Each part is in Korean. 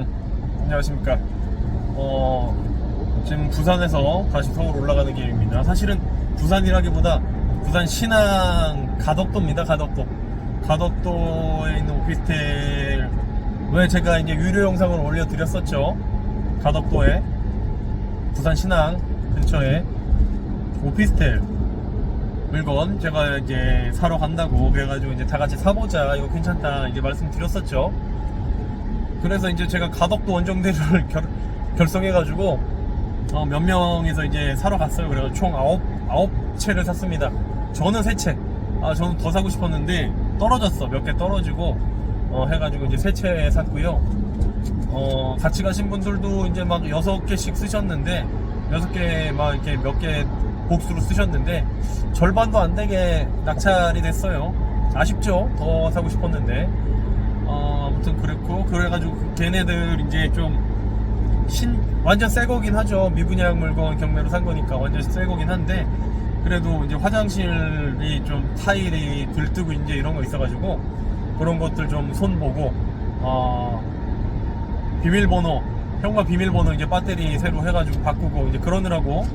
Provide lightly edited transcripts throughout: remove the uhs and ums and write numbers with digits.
안녕하십니까. 지금 부산에서 다시 서울 올라가는 길입니다. 사실은 부산이라기보다 부산 신항 가덕도입니다. 가덕도에 있는 오피스텔, 왜 제가 이제 유료 영상을 올려드렸었죠. 가덕도에 부산 신항 근처에 오피스텔 물건 제가 이제 사러 간다고 그래가지고 이제 다 같이 사보자, 이거 괜찮다 이제 말씀드렸었죠. 그래서 이제 제가 가덕도 원정대를 결성해가지고 몇 명이서 이제 사러 갔어요. 그래서 총 9채를 샀습니다. 저는 3채. 저는 더 사고 싶었는데 떨어졌어. 몇 개 떨어지고 해가지고 이제 3채 샀고요. 같이 가신 분들도 이제 막 6개씩 쓰셨는데 6개 막 이렇게 몇 개 복수로 쓰셨는데 절반도 안 되게 낙찰이 됐어요. 아쉽죠. 더 사고 싶었는데 아무튼 그랬고, 그래가지고 걔네들 이제 좀 완전 새 거긴 하죠. 미분양 물건 경매로 산 거니까 완전 새 거긴 한데, 그래도 이제 화장실이 좀 타일이 들뜨고 이제 이런 거 있어가지고 그런 것들 좀 손보고 비밀번호, 현관 비밀번호 이제 배터리 새로 해가지고 바꾸고 이제 그러느라고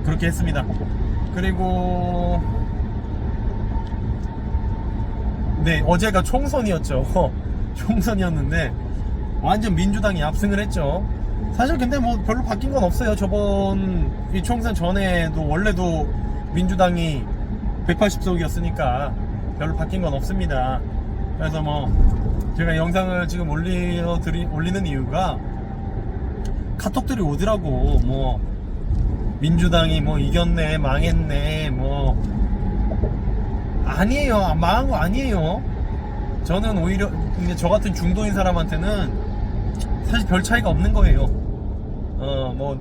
그렇게 했습니다. 그리고 네, 어제가 총선이었죠. 총선이었는데 완전 민주당이 압승을 했죠. 사실 근데 뭐 별로 바뀐 건 없어요. 저번 이 총선 전에도 원래도 민주당이 180석이었으니까 별로 바뀐 건 없습니다. 그래서 뭐 제가 영상을 지금 올리는 이유가 카톡들이 오더라고. 뭐 민주당이 뭐 이겼네, 망했네, 뭐 아니에요. 망한 거 아니에요. 저는 오히려 저 같은 중도인 사람한테는 사실 별 차이가 없는 거예요. 뭐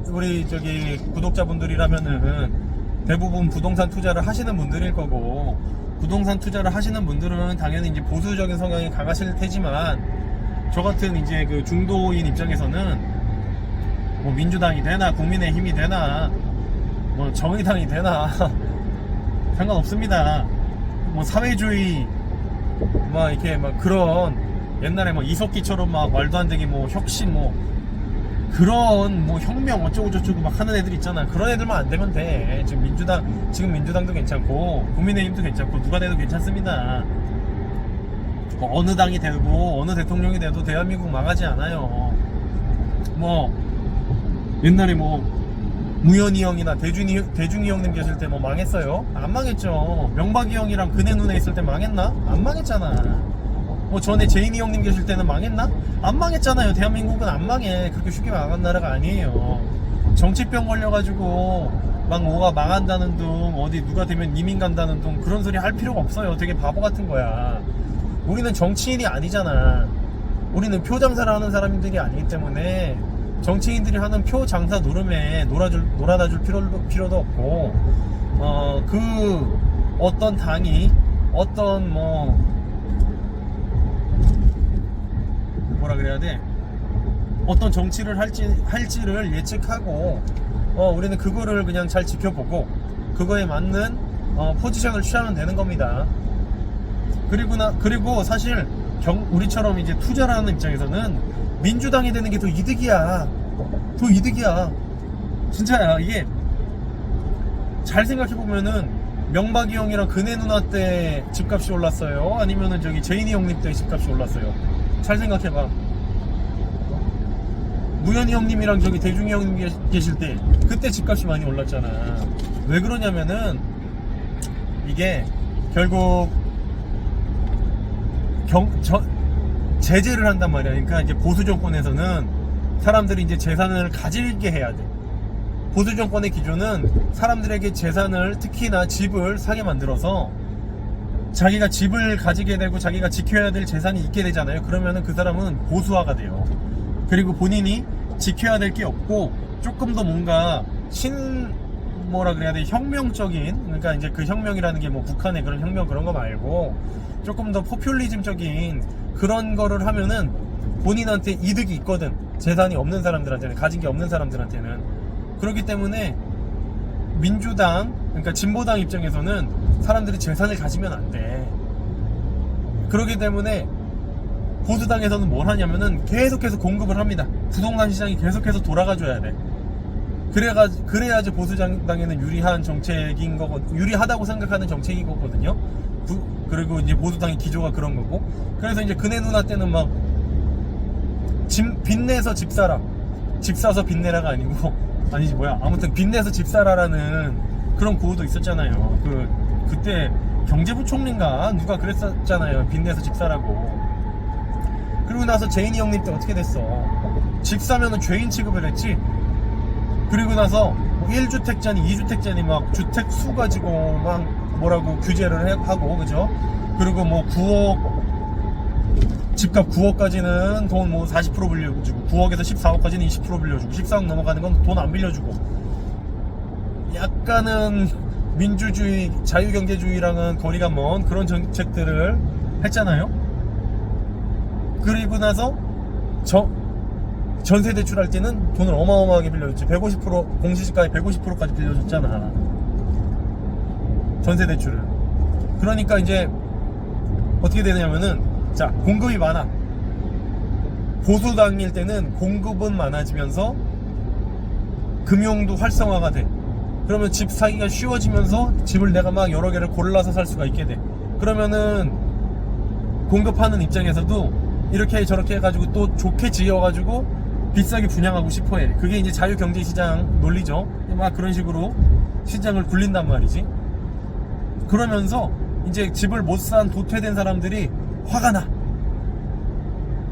우리 저기 구독자분들이라면은 대부분 부동산 투자를 하시는 분들일 거고, 부동산 투자를 하시는 분들은 당연히 이제 보수적인 성향이 강하실 테지만, 저 같은 이제 그 중도인 입장에서는 뭐 민주당이 되나 국민의힘이 되나 뭐 정의당이 되나 상관없습니다. 뭐 사회주의 막 이렇게 막 그런 옛날에 뭐 이석기처럼 막 말도 안 되게 뭐 혁신 뭐 그런 뭐 혁명 어쩌고 저쩌고 막 하는 애들 있잖아. 그런 애들만 안 되면 돼. 지금 민주당도 괜찮고 국민의힘도 괜찮고 누가 돼도 괜찮습니다. 뭐 어느 당이 되고 어느 대통령이 돼도 대한민국 망하지 않아요. 뭐 옛날에 뭐 무현이 형이나 대중이 형님 계실 때 뭐 망했어요? 안 망했죠. 명박이 형이랑 그네 누네 있을 때 망했나? 안 망했잖아. 뭐 전에 제인이 형님 계실 때는 망했나? 안 망했잖아요. 대한민국은 안 망해. 그렇게 쉽게 망한 나라가 아니에요. 정치병 걸려가지고 막 뭐가 망한다는 둥, 어디 누가 되면 이민 간다는 둥, 그런 소리 할 필요가 없어요. 되게 바보 같은 거야. 우리는 정치인이 아니잖아. 우리는 표 장사를 하는 사람들이 아니기 때문에 정치인들이 하는 표 장사 노름에 놀아다 줄 필요도 없고, 그 어떤 당이 어떤 뭐라 그래야 돼? 어떤 정치를 할지를 예측하고, 우리는 그거를 그냥 잘 지켜보고 그거에 맞는 포지션을 취하면 되는 겁니다. 그리고 사실 우리처럼 이제 투자를 하는 입장에서는 민주당이 되는 게 더 이득이야. 진짜야. 이게 잘 생각해보면은 명박이 형이랑 그네 누나 때 집값이 올랐어요? 아니면은 저기 제인이 형님 때 집값이 올랐어요? 잘 생각해봐. 무현이 형님이랑 저기 대중이 형님 계실 때 그때 집값이 많이 올랐잖아. 왜 그러냐면은 이게 결국 제재를 한단 말이야. 그러니까 이제 보수 정권에서는 사람들이 이제 재산을 가지게 해야 돼. 보수 정권의 기조는 사람들에게 재산을, 특히나 집을 사게 만들어서 자기가 집을 가지게 되고 자기가 지켜야 될 재산이 있게 되잖아요. 그러면은 그 사람은 보수화가 돼요. 그리고 본인이 지켜야 될 게 없고 조금 더 뭔가 뭐라 그래야 돼, 혁명적인, 그러니까 이제 그 혁명이라는 게 뭐 북한의 그런 혁명 그런 거 말고 조금 더 포퓰리즘적인 그런 거를 하면은 본인한테 이득이 있거든. 재산이 없는 사람들한테는, 가진 게 없는 사람들한테는. 그렇기 때문에 민주당, 그러니까 진보당 입장에서는 사람들이 재산을 가지면 안 돼. 그렇기 때문에 보수당에서는 뭘 하냐면은 계속해서 공급을 합니다. 부동산 시장이 계속해서 돌아가줘야 돼. 그래야지 보수당에는 유리한 정책인 거고, 유리하다고 생각하는 정책인 거거든요. 그리고 이제 보수당의 기조가 그런 거고. 그래서 이제 그네 누나 때는 막 빚내서 집 사라, 집 사서 빚내라가 아니고, 아니지 뭐야, 아무튼 빚내서 집 사라라는 그런 구호도 있었잖아요. 그때 경제부총리인가 누가 그랬었잖아요. 빚내서 집 사라고. 그리고 나서 제인이 형님 때 어떻게 됐어? 집 사면은 죄인 취급을 했지. 그리고 나서 뭐 1주택자니 2주택자니 막 주택 수 가지고 막 뭐라고 규제를 하고, 그죠? 그리고 뭐 9억, 집값 9억까지는 돈 뭐 40% 빌려주고, 9억에서 14억까지는 20% 빌려주고, 14억 넘어가는 건 돈 안 빌려주고, 약간은 민주주의, 자유경제주의랑은 거리가 먼 그런 정책들을 했잖아요. 그리고 나서 전세 대출할 때는 돈을 어마어마하게 빌려줬지. 150%, 공시지가에 150%까지 빌려줬잖아, 전세 대출을. 그러니까 이제 어떻게 되냐면은, 자, 공급이 많아. 보수당일 때는 공급은 많아지면서 금융도 활성화가 돼. 그러면 집 사기가 쉬워지면서 집을 내가 막 여러 개를 골라서 살 수가 있게 돼. 그러면은 공급하는 입장에서도 이렇게 저렇게 해가지고 또 좋게 지어가지고 비싸게 분양하고 싶어해. 그게 이제 자유경제시장 논리죠. 막 그런 식으로 시장을 굴린단 말이지. 그러면서 이제 집을 못 산 도태된 사람들이 화가 나.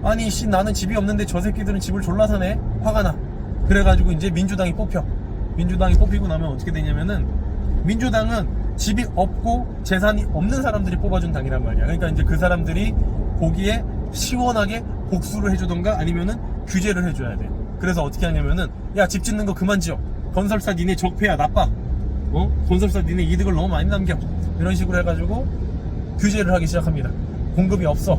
아니 나는 집이 없는데 저 새끼들은 집을 졸라 사네. 화가 나. 그래가지고 이제 민주당이 뽑혀. 민주당이 뽑히고 나면 어떻게 되냐면은, 민주당은 집이 없고 재산이 없는 사람들이 뽑아준 당이란 말이야. 그러니까 이제 그 사람들이 보기에 시원하게 복수를 해주던가 아니면은 규제를 해줘야 돼. 그래서 어떻게 하냐면은, 야, 집 짓는 거 그만 지어. 건설사 니네 적폐야, 나빠. 건설사 니네 이득을 너무 많이 남겨. 이런 식으로 해가지고 규제를 하기 시작합니다. 공급이 없어.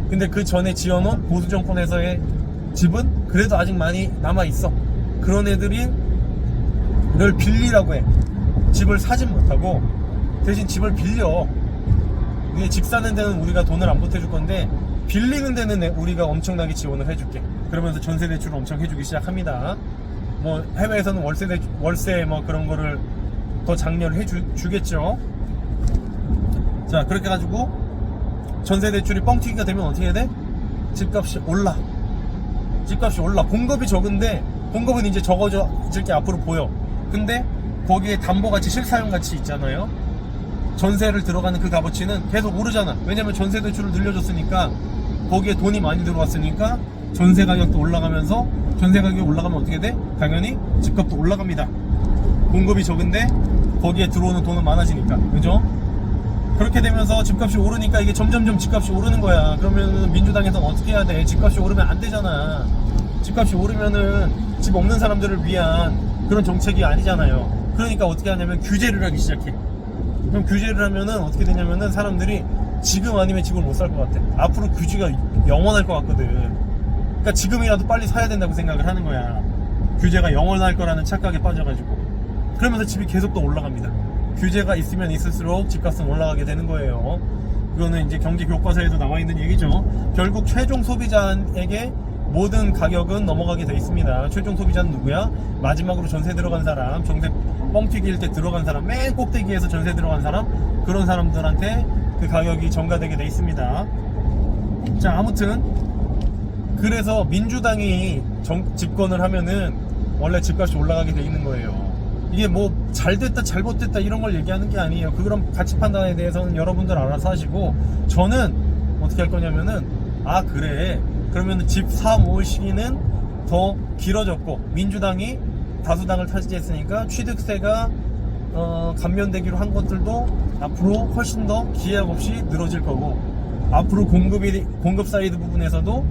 근데 그 전에 지어놓은 보수 정권에서의 집은 그래도 아직 많이 남아있어. 그런 애들이 늘 빌리라고 해. 집을 사진 못하고 대신 집을 빌려. 집 사는 데는 우리가 돈을 안 보태줄 건데, 빌리는 데는 우리가 엄청나게 지원을 해줄게. 그러면서 전세 대출을 엄청 해주기 시작합니다. 뭐 해외에서는 월세 뭐 그런 거를 더 장려를 해주겠죠. 자, 그렇게 해가지고 전세 대출이 뻥튀기가 되면 어떻게 해야 돼? 집값이 올라. 집값이 올라. 공급이 적은데, 공급은 이제 적어질 게 앞으로 보여. 근데 거기에 담보가치, 실사용가치 있잖아요. 전세를 들어가는 그 값어치는 계속 오르잖아. 왜냐면 전세 대출을 늘려줬으니까, 거기에 돈이 많이 들어왔으니까 전세 가격도 올라가면서, 전세 가격이 올라가면 어떻게 돼? 당연히 집값도 올라갑니다. 공급이 적은데 거기에 들어오는 돈은 많아지니까, 그죠? 그렇게 되면서 집값이 오르니까 이게 점점점 집값이 오르는 거야. 그러면 민주당에서는 어떻게 해야 돼? 집값이 오르면 안 되잖아. 집값이 오르면은 집 없는 사람들을 위한 그런 정책이 아니잖아요. 그러니까 어떻게 하냐면 규제를 하기 시작해. 그럼 규제를 하면은 어떻게 되냐면은, 사람들이 지금 아니면 집을 못 살 것 같아. 앞으로 규제가 영원할 것 같거든. 그러니까 지금이라도 빨리 사야 된다고 생각을 하는 거야. 규제가 영원할 거라는 착각에 빠져가지고. 그러면서 집이 계속 더 올라갑니다. 규제가 있으면 있을수록 집값은 올라가게 되는 거예요. 그거는 이제 경제 교과서에도 나와 있는 얘기죠. 결국 최종 소비자에게 모든 가격은 넘어가게 돼 있습니다. 최종 소비자는 누구야? 마지막으로 전세 들어간 사람, 전세 뻥튀기일 때 들어간 사람, 맨 꼭대기에서 전세 들어간 사람, 그런 사람들한테 그 가격이 전가되게 돼 있습니다. 자, 아무튼 그래서 민주당이 집권을 하면은 원래 집값이 올라가게 돼 있는 거예요. 이게 뭐 잘됐다 잘못됐다 이런 걸 얘기하는 게 아니에요. 그런 가치 판단에 대해서는 여러분들 알아서 하시고, 저는 어떻게 할 거냐면은, 아 그래, 그러면 집 사 모을 시기는 더 길어졌고, 민주당이 다수당을 차지했으니까 취득세가 감면되기로 한 것들도 앞으로 훨씬 더 기약 없이 늘어질 거고, 앞으로 공급 사이드 부분에서도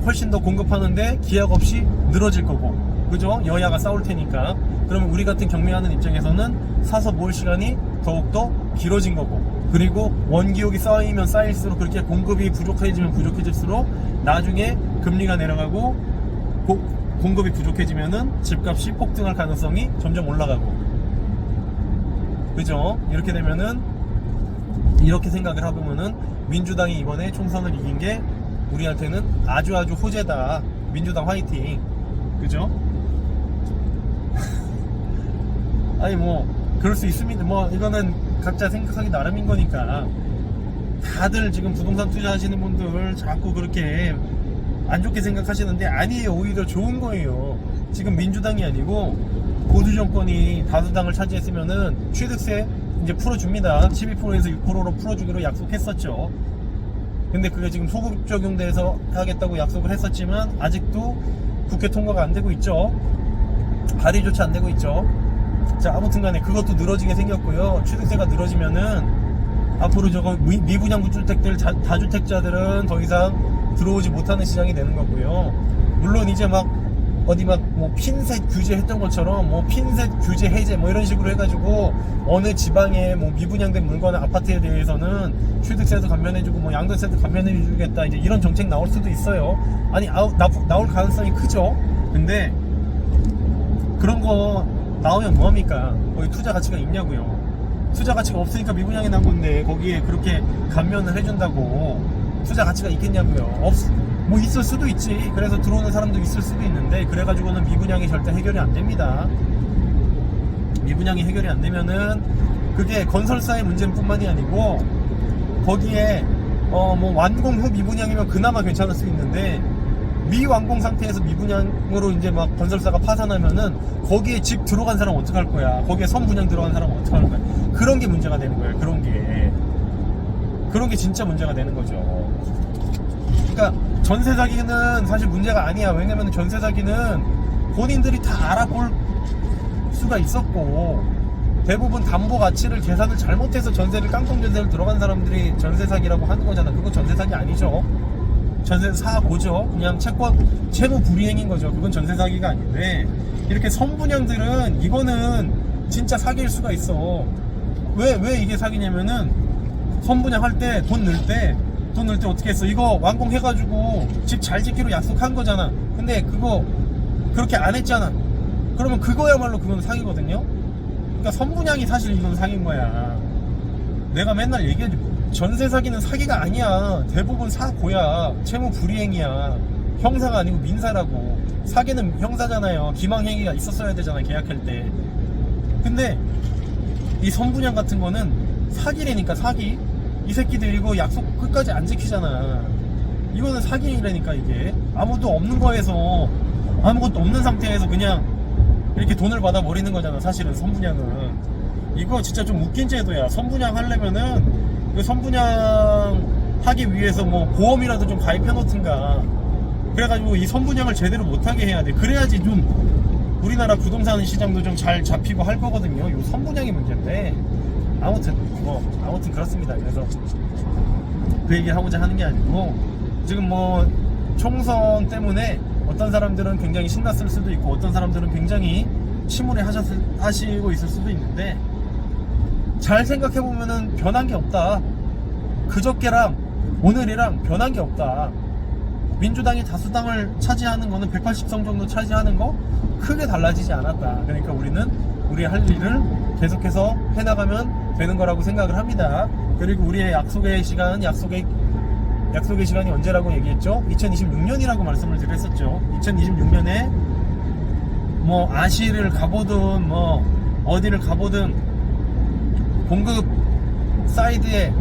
훨씬 더 공급하는데 기약 없이 늘어질 거고, 그죠? 여야가 싸울 테니까. 그러면 우리 같은 경매하는 입장에서는 사서 모을 시간이 더욱더 길어진 거고, 그리고 원기옥이 쌓이면 쌓일수록, 그렇게 공급이 부족해지면 부족해질수록 나중에 금리가 내려가고 공급이 부족해지면은 집값이 폭등할 가능성이 점점 올라가고, 그죠? 이렇게 되면은, 이렇게 생각을 해보면은 민주당이 이번에 총선을 이긴 게 우리한테는 아주 호재다. 민주당 화이팅. 그죠? 아니 뭐 그럴 수 있습니다. 뭐 이거는 각자 생각하기 나름인 거니까. 다들 지금 부동산 투자하시는 분들 자꾸 그렇게 안 좋게 생각하시는데 아니에요. 오히려 좋은 거예요. 지금 민주당이 아니고 보수 정권이 다수당을 차지했으면은 취득세 이제 풀어줍니다. 12%에서 6%로 풀어주기로 약속했었죠. 근데 그게 지금 소급 적용돼서 하겠다고 약속을 했었지만 아직도 국회 통과가 안 되고 있죠. 발의조차 안 되고 있죠. 자, 아무튼 간에 그것도 늘어지게 생겼고요. 취득세가 늘어지면은 앞으로 저거 미분양 주택들 다주택자들은 더 이상 들어오지 못하는 시장이 되는 거고요. 물론 이제 막 어디 막 뭐 핀셋 규제 했던 것처럼 뭐 핀셋 규제 해제 뭐 이런 식으로 해가지고 어느 지방에 뭐 미분양된 물건 아파트에 대해서는 취득세도 감면해주고 뭐 양도세도 감면해주겠다 이제 이런 정책 나올 수도 있어요. 아니 나올 가능성이 크죠. 근데 그런 거 나오면 뭐합니까? 거기 투자 가치가 있냐고요. 투자 가치가 없으니까 미분양이 난 건데 거기에 그렇게 감면을 해준다고 투자 가치가 있겠냐고요. 뭐 있을 수도 있지. 그래서 들어오는 사람도 있을 수도 있는데 그래가지고는 미분양이 절대 해결이 안 됩니다. 미분양이 해결이 안 되면은 그게 건설사의 문제는 뿐만이 아니고 거기에 뭐 완공 후 미분양이면 그나마 괜찮을 수 있는데 미완공 상태에서 미분양으로 이제 막 건설사가 파산하면은 거기에 집 들어간 사람 어떡할 거야. 거기에 선분양 들어간 사람 어떡할 거야. 그런 게 문제가 되는 거예요. 그런 게 진짜 문제가 되는 거죠. 그러니까 전세 사기는 사실 문제가 아니야. 왜냐면 전세 사기는 본인들이 다 알아볼 수가 있었고 대부분 담보 가치를 계산을 잘못해서 전세를 깡통 전세를 들어간 사람들이 전세 사기라고 하는 거잖아. 그거 전세 사기 아니죠. 전세 사고죠. 그냥 채무 불이행인 거죠. 그건 전세 사기가 아닌데 이렇게 선분양들은 이거는 진짜 사기일 수가 있어. 왜 이게 사기냐면은 선분양 할 때 돈 넣을 때 어떻게 했어? 이거 완공해가지고 집 잘 짓기로 약속한 거잖아. 근데 그거 그렇게 안 했잖아. 그러면 그거야말로 그건 사기거든요. 그러니까 선분양이 사실 이건 사기인 거야. 내가 맨날 얘기하지. 전세 사기는 사기가 아니야. 대부분 사고야. 채무 불이행이야. 형사가 아니고 민사라고. 사기는 형사잖아요. 기망행위가 있었어야 되잖아. 계약할 때. 근데 이 선분양 같은 거는 사기라니까. 사기. 이 새끼들 이거 약속 끝까지 안 지키잖아. 이거는 사기라니까. 이게 아무도 없는 거에서 아무것도 없는 상태에서 그냥 이렇게 돈을 받아 버리는 거잖아. 사실은 선분양은 이거 진짜 좀 웃긴 제도야. 선분양 하려면은 그 선분양 하기 위해서 뭐 보험이라도 좀 가입해 놓든가 그래가지고 이 선분양을 제대로 못하게 해야 돼. 그래야지 좀 우리나라 부동산 시장도 좀 잘 잡히고 할 거거든요. 이 선분양이 문제인데 아무튼 그렇습니다. 그래서 그 얘기를 하고자 하는 게 아니고 지금 뭐 총선 때문에 어떤 사람들은 굉장히 신났을 수도 있고 어떤 사람들은 굉장히 침울해 하시고 있을 수도 있는데 잘 생각해보면은 변한 게 없다. 그저께랑 오늘이랑 변한 게 없다. 민주당이 다수당을 차지하는 거는 180석 정도 차지하는 거 크게 달라지지 않았다. 그러니까 우리는 우리 할 일을 계속해서 해나가면 되는 거라고 생각을 합니다. 그리고 우리의 약속의 시간이 언제라고 얘기했죠? 2026년이라고 말씀을 드렸었죠. 2026년에 뭐 아시를 가보든 뭐 어디를 가보든 공급 사이드에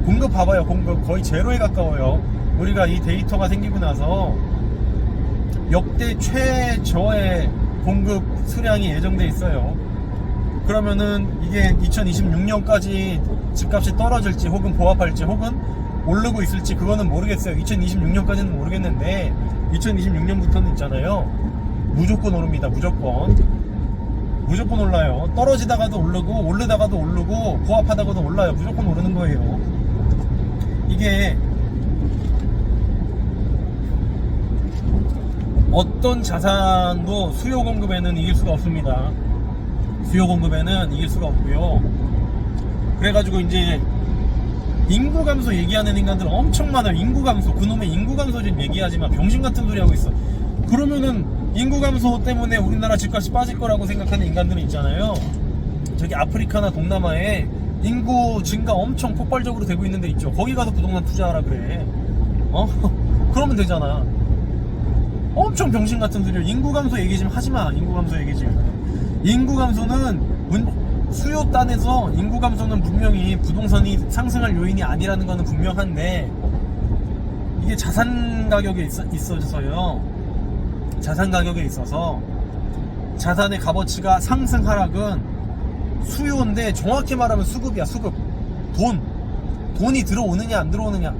공급 봐봐요. 공급 거의 제로에 가까워요. 우리가 이 데이터가 생기고 나서 역대 최저의 공급 수량이 예정돼 있어요. 그러면은 이게 2026년까지 집값이 떨어질지 혹은 보합할지 혹은 오르고 있을지 그거는 모르겠어요. 2026년까지는 모르겠는데 2026년부터는 있잖아요. 무조건 오릅니다. 무조건 올라요. 떨어지다가도 오르고 오르다가도 오르고 보합하다가도 올라요. 무조건 오르는 거예요. 이게 어떤 자산도 수요 공급에는 이길 수가 없습니다. 수요 공급에는 이길 수가 없고요. 그래가지고 이제 인구 감소 얘기하는 인간들 엄청 많아요. 인구 감소, 그놈의 인구 감소 좀 얘기하지 마. 병신 같은 소리 하고 있어. 그러면은 인구 감소 때문에 우리나라 집값이 빠질 거라고 생각하는 인간들은 있잖아요. 저기 아프리카나 동남아에 인구 증가 엄청 폭발적으로 되고 있는 데 있죠. 거기 가서 부동산 투자하라 그래. 그러면 되잖아. 엄청 병신 같은 소리야. 인구 감소 얘기 좀 하지 마. 인구 감소 얘기 좀. 인구 감소는 수요 단에서 인구 감소는 분명히 부동산이 상승할 요인이 아니라는 거는 분명한데, 이게 자산 가격에 있어서요. 자산 가격에 있어서 자산의 값어치가 상승 하락은 수요인데, 정확히 말하면 수급이야. 수급. 돈이 들어오느냐 안 들어오느냐,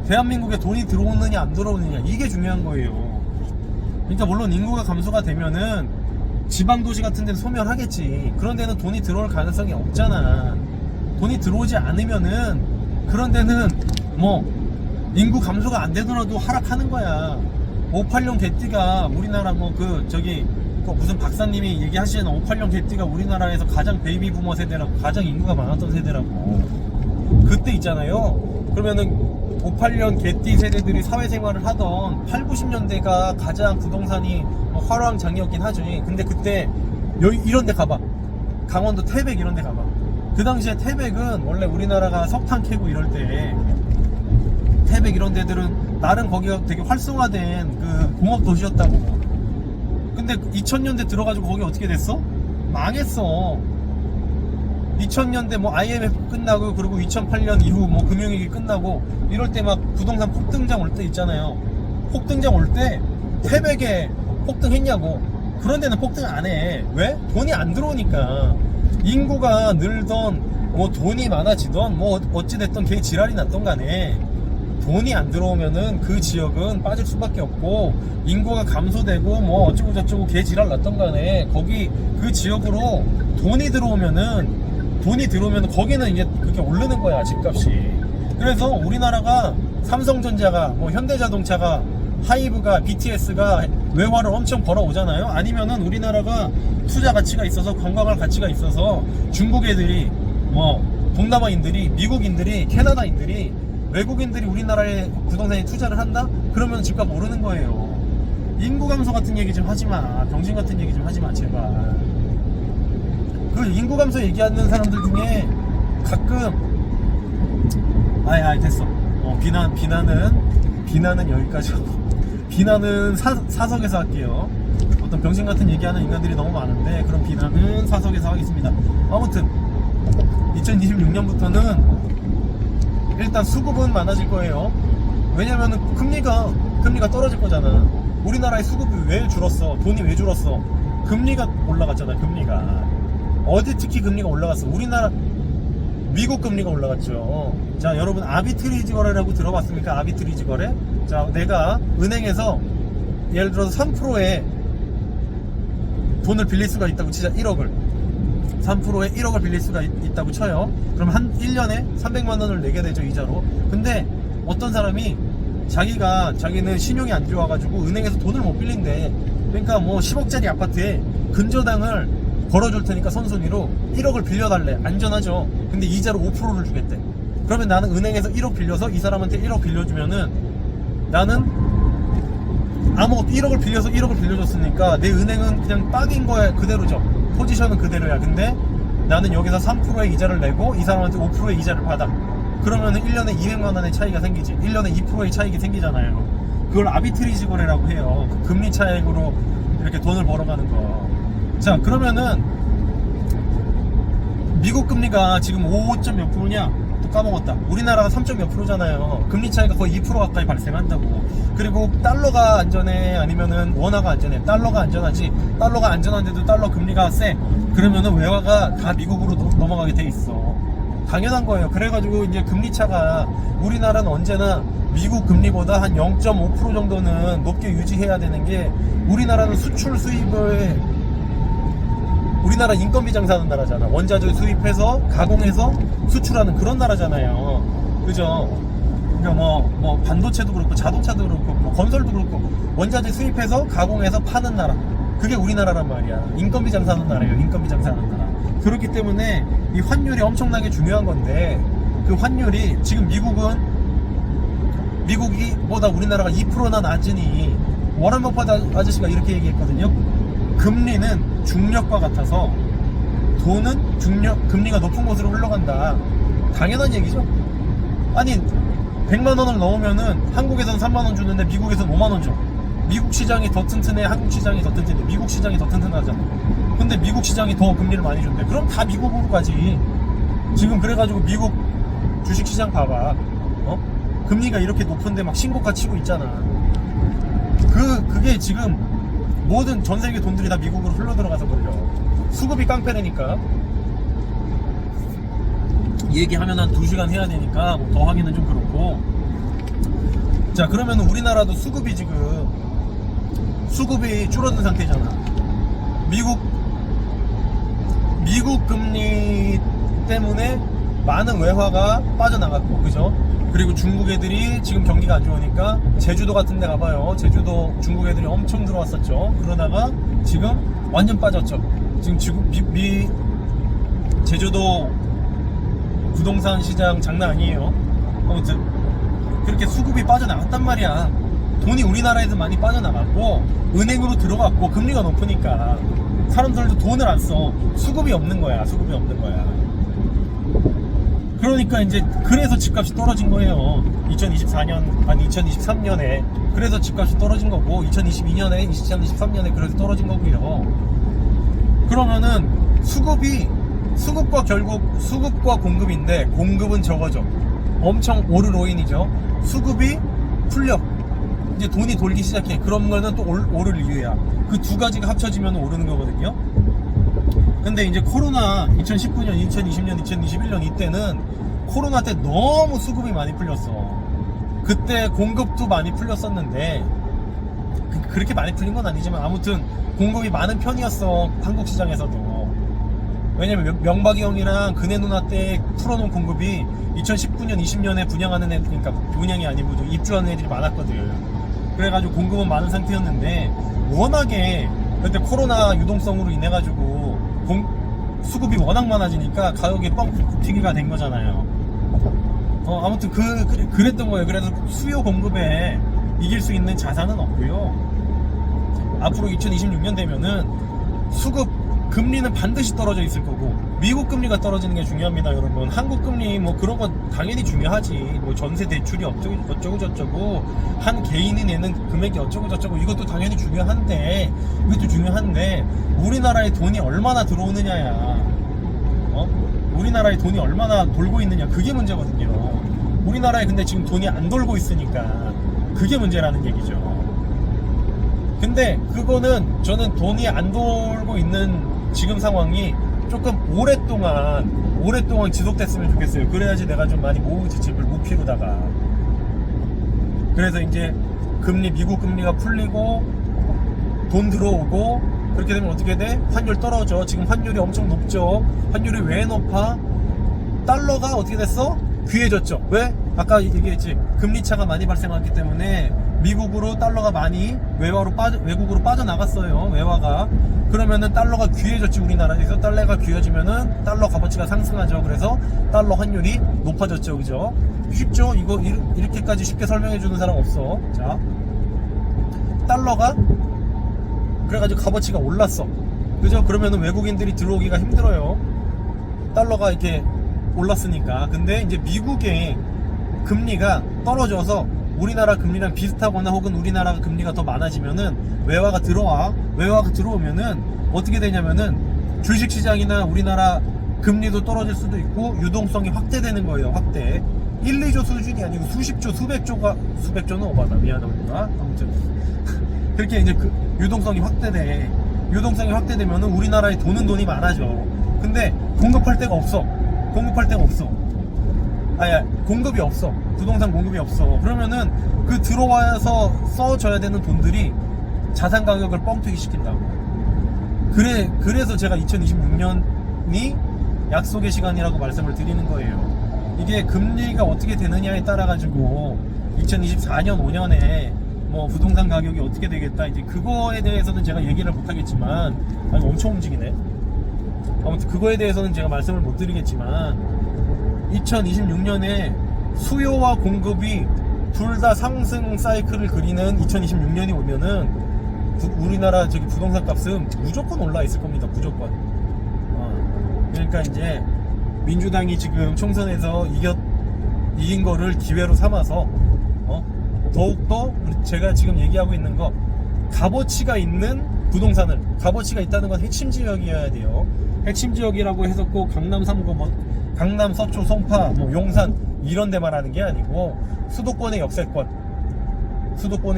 대한민국에 돈이 들어오느냐 안 들어오느냐, 이게 중요한 거예요. 그러니까 물론 인구가 감소가 되면은 지방도시 같은 데는 소멸하겠지. 그런 데는 돈이 들어올 가능성이 없잖아. 돈이 들어오지 않으면은 그런 데는 뭐 인구 감소가 안 되더라도 하락하는 거야. 58년 개띠가 우리나라 무슨 박사님이 얘기하시는 58년 개띠가 우리나라에서 가장 베이비 부머 세대라고, 가장 인구가 많았던 세대라고. 그때 있잖아요. 그러면은 58년 개띠 세대들이 사회생활을 하던 8, 90년대가 가장 부동산이 화랑장이었긴 하죠. 근데 그때 이런 데 가봐. 강원도 태백 이런 데 가봐. 그 당시에 태백은 원래 우리나라가 석탄 캐고 이럴 때, 태백 이런 데들은 나름 거기가 되게 활성화된 그 공업 도시였다고. 근데 2000년대 들어가지고 거기 어떻게 됐어? 망했어. 2000년대 뭐 IMF 끝나고, 그리고 2008년 이후 뭐 금융위기 끝나고 이럴 때 막 부동산 폭등장 올 때 있잖아요. 폭등장 올 때 태백에 폭등했냐고. 그런 데는 폭등 안 해. 왜? 돈이 안 들어오니까. 인구가 늘던 뭐 돈이 많아지던 뭐 어찌됐던 걔 지랄이 났던 간에 돈이 안 들어오면은 그 지역은 빠질 수밖에 없고, 인구가 감소되고 뭐 어쩌고 저쩌고 걔 지랄 났던 간에 거기 그 지역으로 돈이 들어오면은 거기는 이제 그렇게 오르는 거야, 집값이. 그래서 우리나라가 삼성전자가 뭐 현대자동차가 하이브가 BTS가 외화를 엄청 벌어오잖아요. 아니면은 우리나라가 투자 가치가 있어서, 관광할 가치가 있어서 중국 애들이 뭐 동남아인들이, 미국인들이, 캐나다인들이, 외국인들이 우리나라에 부동산에 투자를 한다? 그러면 집값 오르는 거예요. 인구 감소 같은 얘기 좀 하지 마. 병신 같은 얘기 좀 하지 마, 제발. 그 인구 감소 얘기하는 사람들 중에 가끔 됐어. 비난은 여기까지 하고, 비난은 사석에서 할게요. 어떤 병신 같은 얘기하는 인간들이 너무 많은데, 그런 비난은 사석에서 하겠습니다. 아무튼 2026년부터는 일단 수급은 많아질 거예요. 왜냐면은 금리가 떨어질 거잖아. 우리나라의 수급이 왜 줄었어? 돈이 왜 줄었어? 금리가 올라갔잖아. 금리가 어디 특히 금리가 올라갔어? 우리나라, 미국 금리가 올라갔죠. 자, 여러분 아비트리지 거래라고 들어봤습니까? 아비트리지 거래? 자, 내가 은행에서 예를 들어서 3%에 돈을 빌릴 수가 있다고 치자. 1억을 3%에 1억을 빌릴 수가 있다고 쳐요. 그럼 한 1년에 300만 원을 내게 되죠, 이자로. 근데 어떤 사람이 자기는 신용이 안 좋아가지고 은행에서 돈을 못 빌린대. 그러니까 뭐 10억짜리 아파트에 근저당을 걸어줄 테니까 선순위로 1억을 빌려달래. 안전하죠. 근데 이자로 5%를 주겠대. 그러면 나는 은행에서 1억 빌려서 이 사람한테 1억 빌려주면은, 나는 아무것도 1억을 빌려줬으니까 내 은행은 그냥 빵인 거야. 그대로죠. 포지션은 그대로야. 근데 나는 여기서 3%의 이자를 내고 이 사람한테 5%의 이자를 받아. 그러면은 1년에 200만 원의 차이가 생기지. 1년에 2%의 차익이 생기잖아요. 그걸 아비트리지 거래라고 해요. 그 금리 차익으로 이렇게 돈을 벌어가는 거. 자, 그러면은 미국 금리가 지금 5점 몇 프로냐? 또 까먹었다. 우리나라가 3점 몇 프로잖아요. 금리 차이가 거의 2% 가까이 발생한다고. 그리고 달러가 안전해? 아니면은 원화가 안전해? 달러가 안전하지. 달러가 안전한데도 달러 금리가 세. 그러면은 외화가 다 미국으로 넘어가게 돼 있어. 당연한 거예요. 그래가지고 이제 금리 차가, 우리나라는 언제나 미국 금리보다 한 0.5% 정도는 높게 유지해야 되는 게, 우리나라는 수출 수입을, 우리나라 인건비 장사하는 나라잖아. 원자재 수입해서 가공해서 수출하는 그런 나라잖아요. 그죠? 그러니까 뭐 반도체도 그렇고 자동차도 그렇고 뭐 건설도 그렇고 원자재 수입해서 가공해서 파는 나라. 그게 우리나라란 말이야. 인건비 장사하는 나라예요. 인건비 장사하는 나라. 그렇기 때문에 이 환율이 엄청나게 중요한 건데, 그 환율이 지금 미국이 보다 우리나라가 2%나 낮으니, 워런 버핏 아저씨가 이렇게 얘기했거든요. 금리는 중력과 같아서 돈은 금리가 높은 곳으로 흘러간다. 당연한 얘기죠. 아니, 100만 원을 넣으면은 한국에선 3만 원 주는데 미국에선 5만 원 줘. 미국 시장이 더 튼튼해, 한국 시장이 더 튼튼해. 미국 시장이 더 튼튼하잖아. 근데 미국 시장이 더 금리를 많이 준대. 그럼 다 미국으로 가지. 지금 그래가지고 미국 주식시장 봐봐. 금리가 이렇게 높은데 막 신고가 치고 있잖아. 그게 지금 모든 전 세계 돈들이 다 미국으로 흘러 들어가서 그래요. 수급이 깡패되니까. 얘기하면 한 2시간 해야 되니까 뭐 더 하기는 좀 그렇고. 자, 그러면 우리나라도 수급이 줄어든 상태잖아. 미국 금리 때문에 많은 외화가 빠져나갔고, 그죠? 그리고 중국 애들이 지금 경기가 안 좋으니까 제주도 같은 데 가봐요. 제주도 중국 애들이 엄청 들어왔었죠. 그러다가 지금 완전 빠졌죠. 지금 제주도 부동산 시장 장난 아니에요. 아무튼 그렇게 수급이 빠져나갔단 말이야. 돈이 우리나라에서 많이 빠져나갔고 은행으로 들어갔고 금리가 높으니까 사람들도 돈을 안 써. 수급이 없는 거야. 그러니까 이제 그래서 집값이 떨어진 거예요. 2023년에 그래서 집값이 떨어진 거고 2022년에 2023년에 그래서 떨어진 거고요. 그러면은 수급과 공급인데 공급은 적어져. 엄청 오를 요인이죠. 수급이 풀려. 이제 돈이 돌기 시작해. 그런 거는 또 오를 이유야. 그 두 가지가 합쳐지면 오르는 거거든요. 근데 이제 코로나 2019년, 2020년, 2021년 이때는 코로나 때 너무 수급이 많이 풀렸어. 그때 공급도 많이 풀렸었는데 그렇게 많이 풀린 건 아니지만 아무튼 공급이 많은 편이었어. 한국 시장에서도. 왜냐면 명박이 형이랑 그네 누나 때 풀어놓은 공급이 2019년, 20년에 분양하는 애들, 그러니까 분양이 아니고 입주하는 애들이 많았거든. 그래가지고 공급은 많은 상태였는데 워낙에 그때 코로나 유동성으로 인해가지고 수급이 워낙 많아지니까 가격이 뻥 튀기가 된 거잖아요. 아무튼 그랬던 거예요. 그래서 수요 공급에 이길 수 있는 자산은 없고요. 앞으로 2026년 되면은 금리는 반드시 떨어져 있을 거고 미국 금리가 떨어지는 게 중요합니다, 여러분. 한국 금리 뭐 그런 건 당연히 중요하지. 뭐 전세 대출이 어쩌고 저쩌고 한 개인이 내는 금액이 어쩌고 저쩌고 이것도 당연히 중요한데 우리나라에 돈이 얼마나 들어오느냐야. 우리나라에 돈이 얼마나 돌고 있느냐, 그게 문제거든요. 우리나라에 근데 지금 돈이 안 돌고 있으니까 그게 문제라는 얘기죠. 근데 그거는 저는 돈이 안 돌고 있는 지금 상황이 조금 오랫동안 지속됐으면 좋겠어요. 그래야지 내가 좀 많이 모으지, 집을 무피로다가. 그래서 이제 미국 금리가 풀리고 돈 들어오고 그렇게 되면 어떻게 돼? 환율 떨어져. 지금 환율이 엄청 높죠. 환율이 왜 높아? 달러가 어떻게 됐어? 귀해졌죠. 왜? 아까 얘기했지. 금리 차가 많이 발생하기 때문에 미국으로 달러가 많이 외국으로 빠져나갔어요. 외화가. 그러면은 달러가 귀해졌지. 우리나라에서 달러가 귀해지면은 달러 값어치가 상승하죠. 그래서 달러 환율이 높아졌죠. 그죠? 쉽죠? 이거 이렇게까지 쉽게 설명해 주는 사람 없어. 자, 달러가 그래가지고 값어치가 올랐어. 그죠? 그러면은 외국인들이 들어오기가 힘들어요. 달러가 이렇게 올랐으니까. 근데 이제 미국의 금리가 떨어져서 우리나라 금리랑 비슷하거나 혹은 우리나라 금리가 더 많아지면은 외화가 들어오면은 어떻게 되냐면은 주식시장이나 우리나라 금리도 떨어질 수도 있고 유동성이 확대되는 거예요. 확대. 1, 2조 수준이 아니고 수십조, 수백조는 오바다. 미안합니다. 아무튼 그렇게 이제 유동성이 확대돼. 유동성이 확대되면은 우리나라에 돈이 많아져. 근데 공급할 데가 없어. 공급이 없어. 부동산 공급이 없어. 그러면은 들어와서 써줘야 되는 돈들이 자산 가격을 뻥튀기 시킨다고. 그래서 제가 2026년이 약속의 시간이라고 말씀을 드리는 거예요. 이게 금리가 어떻게 되느냐에 따라 가지고 2024년 5년에 뭐 부동산 가격이 어떻게 되겠다, 이제 그거에 대해서는 제가 얘기를 못 하겠지만, 엄청 움직이네. 아무튼 그거에 대해서는 제가 말씀을 못 드리겠지만 2026년에 수요와 공급이 둘 다 상승 사이클을 그리는 2026년이 오면은 우리나라 부동산 값은 무조건 올라 있을 겁니다. 무조건. 그러니까 이제 민주당이 지금 총선에서 이긴 거를 기회로 삼아서 더욱더 제가 지금 얘기하고 있는 거, 값어치가 있는 부동산을, 값어치가 있다는 건 핵심 지역이어야 돼요. 핵심 지역이라고 해서 꼭 강남 3구, 강남 서초 송파 용산 이런 데 말하는 게 아니고 수도권의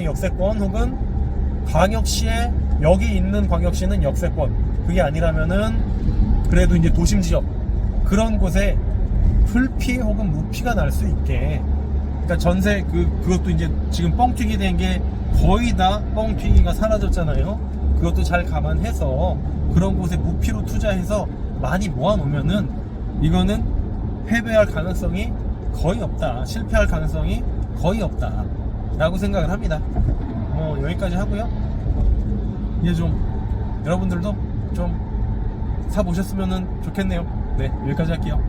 역세권 혹은 광역시에, 여기 있는 광역시는 역세권, 그게 아니라면은 그래도 이제 도심 지역, 그런 곳에 풀피 혹은 무피가 날 수 있게, 그러니까 전세 그것도 이제 지금 뻥튀기 된 게 거의 다 뻥튀기가 사라졌잖아요. 그것도 잘 감안해서 그런 곳에 무피로 투자해서 많이 모아놓으면은 이거는 패배할 가능성이 거의 없다, 실패할 가능성이 거의 없다 라고 생각을 합니다. 여기까지 하고요. 이제 좀 여러분들도 좀 사보셨으면 좋겠네요. 네, 여기까지 할게요.